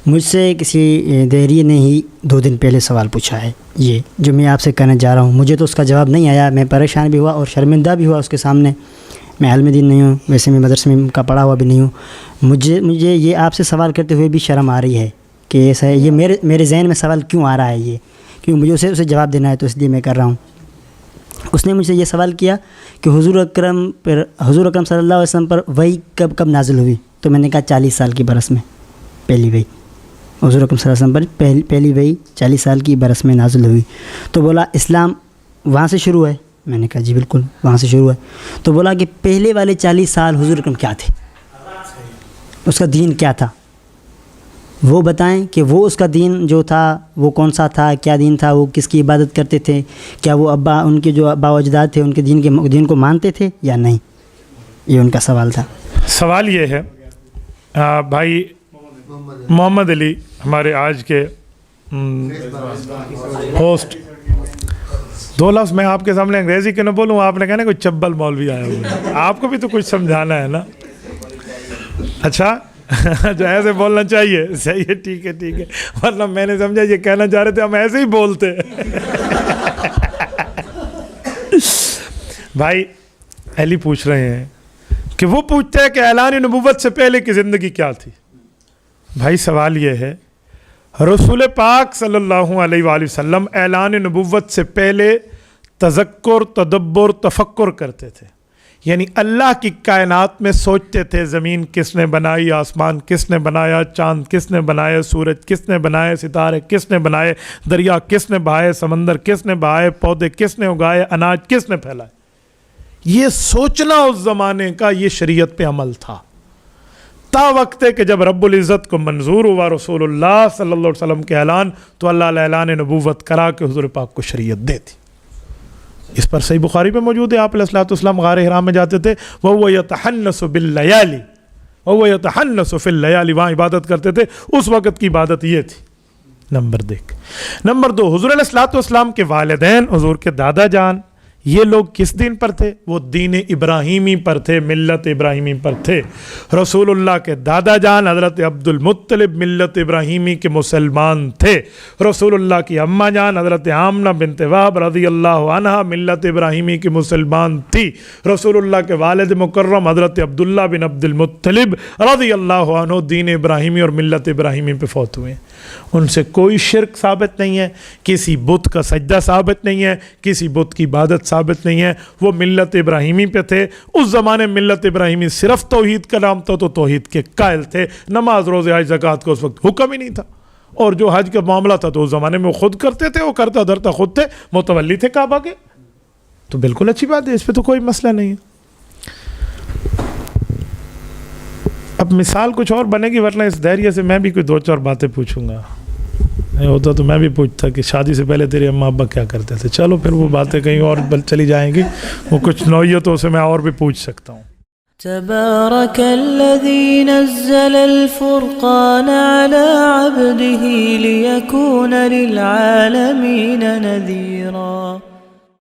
مجھ سے کسی دہریے نے ہی 2 دن پہلے سوال پوچھا ہے، یہ جو میں آپ سے کہنا چاہ رہا ہوں. مجھے تو اس کا جواب نہیں آیا، میں پریشان بھی ہوا اور شرمندہ بھی ہوا اس کے سامنے. میں عالم دین نہیں ہوں، ویسے میں مدرسے میں کا پڑھا ہوا بھی نہیں ہوں. مجھے یہ آپ سے سوال کرتے ہوئے بھی شرم آ رہی ہے کہ ایسا ہے. یہ میرے ذہن میں سوال کیوں آ رہا ہے، یہ کیوں مجھے اسے جواب دینا ہے، تو اس لیے میں کر رہا ہوں. اس نے مجھ سے یہ سوال کیا کہ حضور اکرم صلی اللہ علیہ وسلم پر وحی کب نازل ہوئی؟ تو میں نے کہا 40 سال کی برس میں پہلی وحی. حضور اکرم صلی اللہ علیہ وسلم پر پہلی وحی 40 سال کی برس میں نازل ہوئی. تو بولا اسلام وہاں سے شروع ہے. میں نے کہا جی بالکل وہاں سے شروع ہے. تو بولا کہ پہلے والے 40 سال حضور اکرم کیا تھے، اس کا دین کیا تھا، وہ بتائیں کہ وہ اس کا دین جو تھا وہ کون سا تھا، کیا دین تھا، وہ کس کی عبادت کرتے تھے، کیا وہ ان کے جو ابا و اجداد تھے ان کے دین کو مانتے تھے یا نہیں. یہ ان کا سوال تھا. سوال یہ ہے بھائی محمد علی ہمارے آج کے ہوسٹ، 2 لفظ میں آپ کے سامنے انگریزی کے نہ بولوں، آپ نے کہنا کوئی چبل مولوی آیا ہوا ہے، آپ کو بھی تو کچھ سمجھانا ہے نا. اچھا جو ایسے بولنا چاہیے، صحیح ہے، ٹھیک ہے، ورنہ میں نے سمجھا یہ کہنا چاہ رہے تھے ہم ایسے ہی بولتے. بھائی علی پوچھ رہے ہیں کہ وہ پوچھتے ہیں کہ اعلان نبوت سے پہلے کی زندگی کیا تھی. بھائی سوال یہ ہے، رسول پاک صلی اللہ علیہ وآلہ وسلم اعلان نبوت سے پہلے تذکر، تدبر، تفکر کرتے تھے. یعنی اللہ کی کائنات میں سوچتے تھے، زمین کس نے بنائی، آسمان کس نے بنایا، چاند کس نے بنایا، سورج کس نے بنائے، ستارے کس نے بنائے، دریا کس نے بہائے، سمندر کس نے بہائے، پودے کس نے اگائے، اناج کس نے پھیلائے. یہ سوچنا اس زمانے کا یہ شریعت پہ عمل تھا. تا وقت ہے کہ جب رب العزت کو منظور ہوا رسول اللہ صلی اللہ علیہ وسلم کے اعلان، تو اللہ علیہ اعلان نبوت کرا کے حضور پاک کو شریعت دے دی. اس پر صحیح بخاری پہ موجود ہے، آپ علیہ الصلوۃ والسلام غار حرام میں جاتے تھے، وَهُوَ يَتَحَنَّسُ بِاللَّيَالِ، وَهُوَ يَتَحَنَّسُ فِي اللَّيَالِ، وہاں عبادت کرتے تھے. اس وقت کی عبادت یہ تھی. نمبر 2، حضور علیہ الصلوۃ والسلام کے والدین، حضور کے دادا جان، یہ لوگ کس دین پر تھے؟ وہ دین ابراہیمی پر تھے، ملت ابراہیمی پر تھے. رسول اللہ کے دادا جان حضرت عبد المطلب ملت ابراہیمی کے مسلمان تھے. رسول اللہ کی اماں جان حضرت آمنہ بنت وہب رضی اللہ عنہا ملت ابراہیمی کی مسلمان تھی. رسول اللہ کے والد مکرم حضرت عبداللہ بن عبد المطلب رضی اللہ عنہ دین ابراہیمی اور ملت ابراہیمی پہ فوت ہوئے. ان سے کوئی شرک ثابت نہیں ہے، کسی بت کا سجدہ ثابت نہیں ہے، کسی بت کی عبادت ثابت نہیں ہے. وہ ملت ابراہیمی پہ تھے. اس زمانے ملت ابراہیمی صرف توحید کا نام تھا، تو توحید کے قائل تھے. نماز، روزے، حج، زکوٰۃ کو اس وقت حکم ہی نہیں تھا. اور جو حج کا معاملہ تھا تو اس زمانے میں وہ خود کرتے تھے، وہ کرتا دھرتا خود تھے، متولی تھے کعبہ کے. تو بالکل اچھی بات ہے، اس پہ تو کوئی مسئلہ نہیں ہے. اب مثال کچھ اور بنے گی، ورنہ اس دائرے سے میں بھی کوئی 2-4 باتیں پوچھوں گا. نہیں ہوتا تو میں بھی پوچھتا کہ شادی سے پہلے تیرے اماں ابا کیا کرتے تھے. چلو پھر وہ باتیں کہیں اور چلی جائیں گی، وہ کچھ نوعیتوں سے میں اور بھی پوچھ سکتا ہوں. تبارك الذي نزل الفرقان على عبده ليكون للعالمين نذيرا.